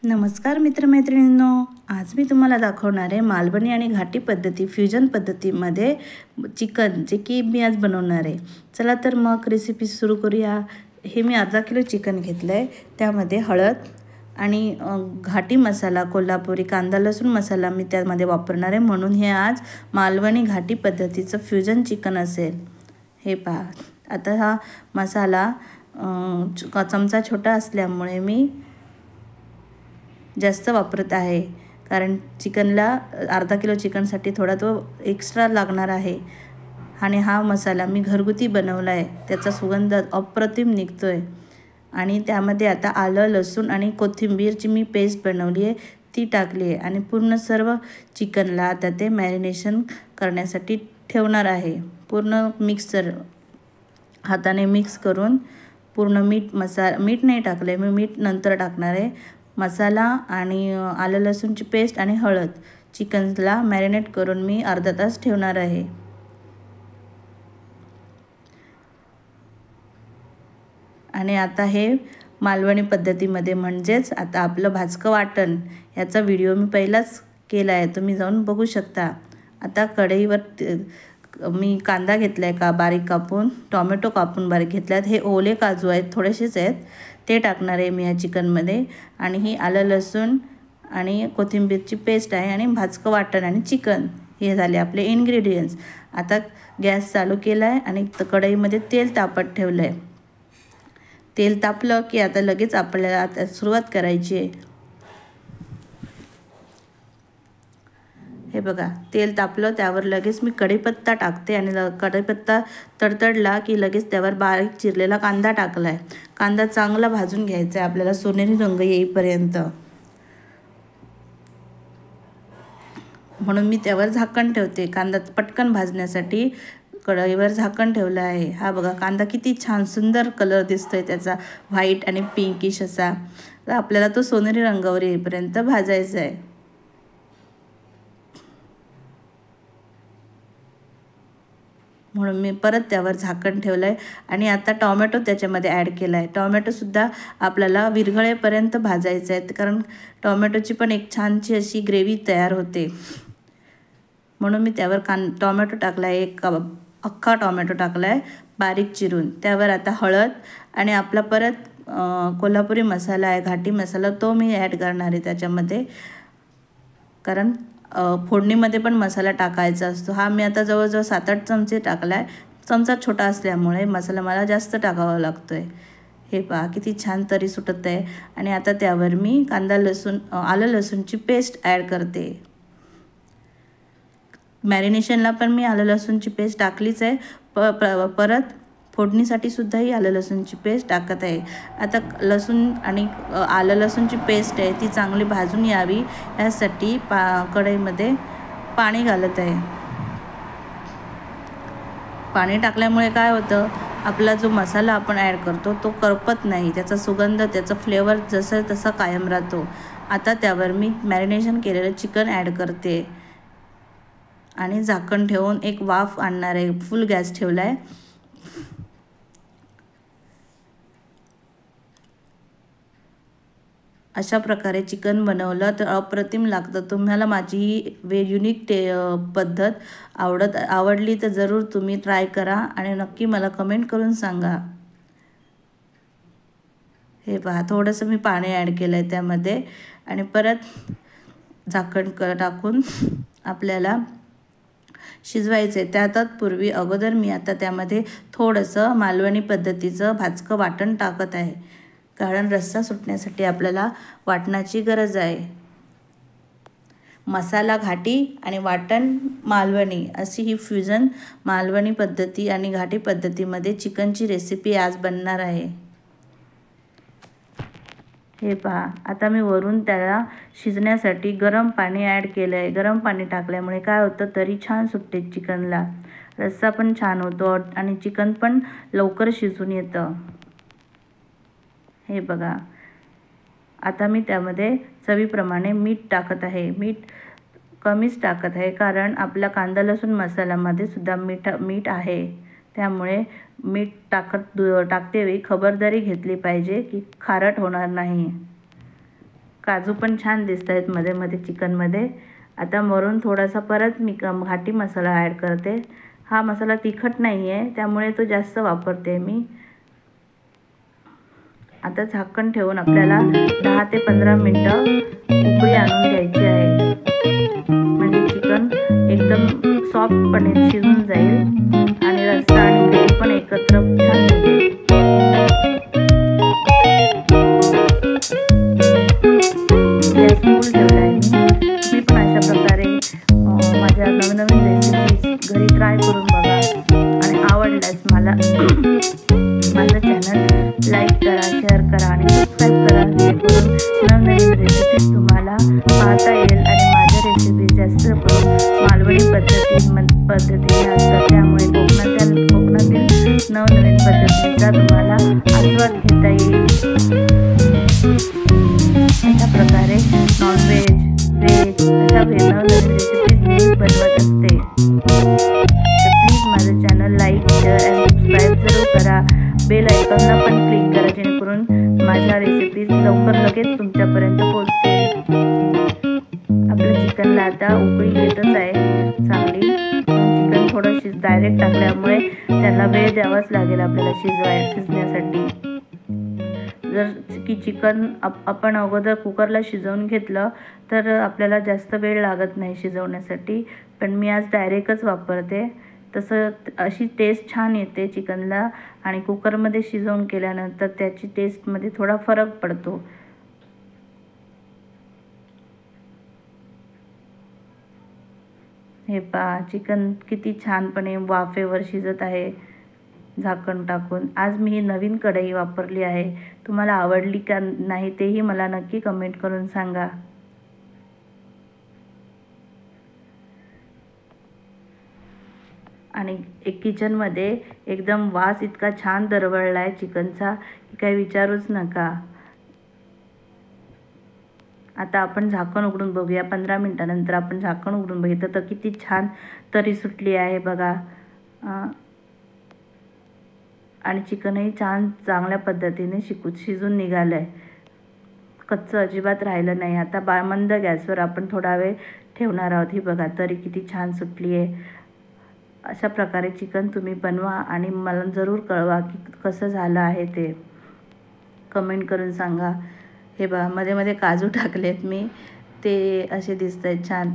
नमस्कार मित्रमैत्रिणींनो, आज मी तुम्हाला दाखवणार आहे मालवणी आणि घाटी पद्धती फ्युजन पद्धतीमध्ये चिकन, जे की मी आज बनवणार आहे। चला तर मग रेसिपी सुरू करूया। हे मी अर्धा किलो चिकन घेतलं आहे। त्यामध्ये हळद आणि घाटी मसाला, कोल्हापुरी कांदा लसूण मसाला मी त्यामध्ये वापरणार आहे, म्हणून हे आज मालवणी घाटी पद्धतीचं फ्युजन चिकन असेल। हे पहा, आता हा मसाला चमचा छोटा असल्यामुळे मी जास्त वापरत आहे, कारण चिकनला अर्धा किलो चिकनसाठी थोडा तो एक्स्ट्रा लागणार आहे। आणि हा मसाला मी घरगुती बनवला आहे, त्याचा सुगंध अप्रतिम निघतोय। आणि त्यामध्ये आता आलं लसूण आणि कोथिंबीरची मी पेस्ट बनवली आहे, ती टाकली आहे आणि पूर्ण सर्व चिकनला आता ते मॅरिनेशन करण्यासाठी ठेवणार आहे। पूर्ण मिक्सर हाताने मिक्स करून पूर्ण मीठ नाही टाकले, मी मीठ नंतर टाकणार आहे। मसाला आणि आलं लसूणची पेस्ट आणि हळद चिकनला मॅरिनेट करून मी अर्धा तास ठेवणार आहे। आणि आता हे मालवणी पद्धतीमध्ये, म्हणजेच आता आपलं भाजकं वाटण, याचा व्हिडिओ मी पहिलाच केला आहे, तुम्ही जाऊन बघू शकता। आता कढईवर मी कांदा घेतला आहे बारीक कापून, टोमॅटो कापून बारीक घेतल्यात, हे ओले काजू आहेत, थोडेसेच आहेत, ते टाकणार आहे मी या चिकनमध्ये। आणि ही आलं लसूण आणि कोथिंबीरची पेस्ट आहे आणि भाजकं वाटण आणि चिकन, हे झाले आपले इन्ग्रेडियंट्स। आता गॅस चालू केला आहे आणि कढईमध्ये तेल तापत ठेवलं आहे। तेल तापलं की आता लगेच आपल्याला आता सुरुवात करायची आहे। हे बघा, तेल तापलं, त्यावर लगेच मी कढीपत्ता टाकते आणि कढीपत्ता तडतडला की लगेच त्यावर बारीक चिरलेला कांदा टाकला आहे। कांदा चांगला भाजून घ्यायचा आहे आपल्याला, सोनेरी रंग येईपर्यंत, म्हणून मी त्यावर झाकण ठेवते। कांदा पटकन भाजण्यासाठी कढईवर झाकण ठेवलं आहे। हा बघा, कांदा किती छान सुंदर कलर दिसतोय त्याचा, व्हाईट आणि पिंकिश असा। तर आपल्याला तो सोनेरी रंगावर येईपर्यंत भाजायचा आहे। म्हणून मी परत त्यावर झाकण ठेवलं आहे आणि आता टोमॅटो त्याच्यामध्ये ॲड केला आहे। टोमॅटोसुद्धा आपल्याला विरघळेपर्यंत भाजायचं आहे, कारण टोमॅटोची पण एक छानशी अशी ग्रेव्ही तयार होते, म्हणून मी त्यावर टोमॅटो टाकला आहे, एक अख्खा टोमॅटो टाकला आहे बारीक चिरून। त्यावर आता हळद आणि आपला परत कोल्हापुरी मसाला आहे, घाटी मसाला, तो मी ॲड करणार आहे त्याच्यामध्ये, कारण फोडणीमध्ये पण मसाला टाकायचा असतो। हा मी आता जवळजवळ 7-8 चमचे टाकला आहे, चमचा छोटा असल्यामुळे मसाला मला जास्त टाकावा लागतो आहे। हे पहा किती छान तरी सुटत आहे। आणि आता त्यावर मी आलं लसूणची पेस्ट ॲड करते। मॅरिनेशनला पण मी आलं लसूणची पेस्ट टाकलीच आहे, परत फोडणीसाठी सुद्धा ही आलं लसूणची पेस्ट टाकत आहे। आता लसूण आणि आलं लसूणची पेस्ट आहे ती चांगली भाजून यावी यासाठी कढईमध्ये पाणी घालत आहे। पाणी टाकल्यामुळे काय होतं, आपला जो मसाला आपण ॲड करतो तो करपत नाही, त्याचा सुगंध, त्याचा फ्लेवर जसं तसा कायम राहतो। आता त्यावर मी मॅरिनेशन केलेलं चिकन ॲड करते आणि झाकण ठेवून एक वाफ आणणार आहे। फुल गॅस ठेवला आहे। अशा प्रकारे चिकन बनवलं तर अप्रतिम लागतं। तुम्हाला माझी युनिक पद्धत आवडली तर जरूर तुम्ही ट्राय करा आणि नक्की मला कमेंट करून सांगा। हे पहा, थोडंसं मी पाणी ॲड केलं आहे त्यामध्ये आणि परत झाकण टाकून आपल्याला शिजवायचे। तत्पूर्वी अगोदर मी आता त्यामध्ये थोडंसं मालवणी पद्धतीचं भाजकं वाटण टाकत आहे, कारण रस्सा सुटण्यासाठी आपल्याला वाटणाची गरज आहे। मसाला घाटी आणि वाटण मालवणी, अशी ही फ्युजन मालवणी पद्धती आणि घाटी पद्धतीमध्ये चिकनची रेसिपी आज बनणार आहे। हे पहा, आता मी वरून त्याला शिजण्यासाठी गरम पाणी ॲड केलं आहे। गरम पाणी टाकल्यामुळे काय होतं, तरी छान सुटते चिकनला, रस्सा पण छान होतो आणि चिकन पण लवकर शिजून येतं। हे बघा, आता मी त्यामध्ये चवीप्रमाणे मीठ टाकत आहे। मीठ कमीच टाकत आहे, कारण आपला कांदा लसूण मसाल्यामध्ये सुद्धा मीठ आहे, त्यामुळे मीठ टाकते वेळी खबरदारी घेतली पाहिजे की खारट होणार नाही, काजू पण छान दिसत आहेत मध्ये मध्ये चिकनमध्ये। आता वरून थोडासा परत मी घाटी मसाला ॲड करते। हा मसाला तिखट नाही आहे त्यामुळे तो जास्त वापरते मी। आता झाकण ठेवून आपल्याला 10 ते 15 मिनिटं उकळी आणून घ्यायची आहे, म्हणजे चिकन एकदम सॉफ्टपणे शिजून जाईल आणि रस्सा आणि ग्रेव्ही पण एकत्र छान निघेल। गॅस फुल ठेवला आहे मी पण अशा प्रकारे माझ्या नवीन रेसिपीज घरी ट्राय करून बघा आणि आवडल्यास मला माझं चॅनल लाईक करा, शेअर करा आणि सबस्क्राईब करा, जेणेकरून नवीन रेसिपीज तुम्हाला पाहता येईल। आणि माझ्या रेसिपीज जास्त करून मालवणी पद्धतीने असतात, त्यामुळे कोकणातील नवनवीन पद्धतींचा तुम्हाला आस्वाद घेता येईल। अशा प्रकारे नॉनव्हेज, व्हेज अशा नवनवीन रेसिपीज मी बनवत असते। तर प्लीज माझं चॅनल लाईक, शेअर आणि सबस्क्राईब जरूर करा। बेल आयकॉनला पण क्लिक करा, जेणेकरून माझ्या रेसिपीज लगेच तुमच्यापर्यंत पोहोचतील। आपल्या चिकनला आता उकळी येतच आहे चांगली। चिकन थोडं डायरेक्ट टाकल्यामुळे त्याला वेळ द्यावाच लागेल आपल्याला शिजण्यासाठी। जर की चिकन आपण अगोदर कुकरला शिजवून घेतलं तर आपल्याला जास्त वेळ लागत नाही शिजवण्यासाठी, पण मी आज डायरेक्टच वापरते। तसं अशी टेस्ट छान येते चिकनला, आणि कुकरमध्ये शिजवून केल्यानंतर त्याची टेस्टमध्ये थोडा फरक पडतो। हे पहा चिकन किती छानपणे वाफेवर शिजत आहे झाकण टाकून। आज मी ही नवीन कढई वापरली आहे, तुम्हाला आवडली का नाही तेही मला नक्की कमेंट करून सांगा। आणि एक किचनमध्ये एकदम वास इतका छान दरवळला आहे चिकनचा की काही विचारूच नका। आता आपण झाकण उघडून बघूया। 15 मिनिटानंतर आपण झाकण उघडून बघितलं तर किती छान तरी सुटली आहे बघा। आणि चिकनही चांगल्या पद्धतीने शिजून निघालं आहे, कच्चं अजिबात राहिलं नाही। आता मंद गॅसवर आपण थोडा वेळ ठेवणार आहोत। ही बघा तरी किती छान सुटली आहे। अशा प्रकारे चिकन तुम्ही बनवा आणि मला जरूर कळवा की कसं झालं आहे ते, कमेंट करून सांगा। हे बघा मध्ये मध्ये काजू टाकलेत मी, ते असे दिसत आहेत छान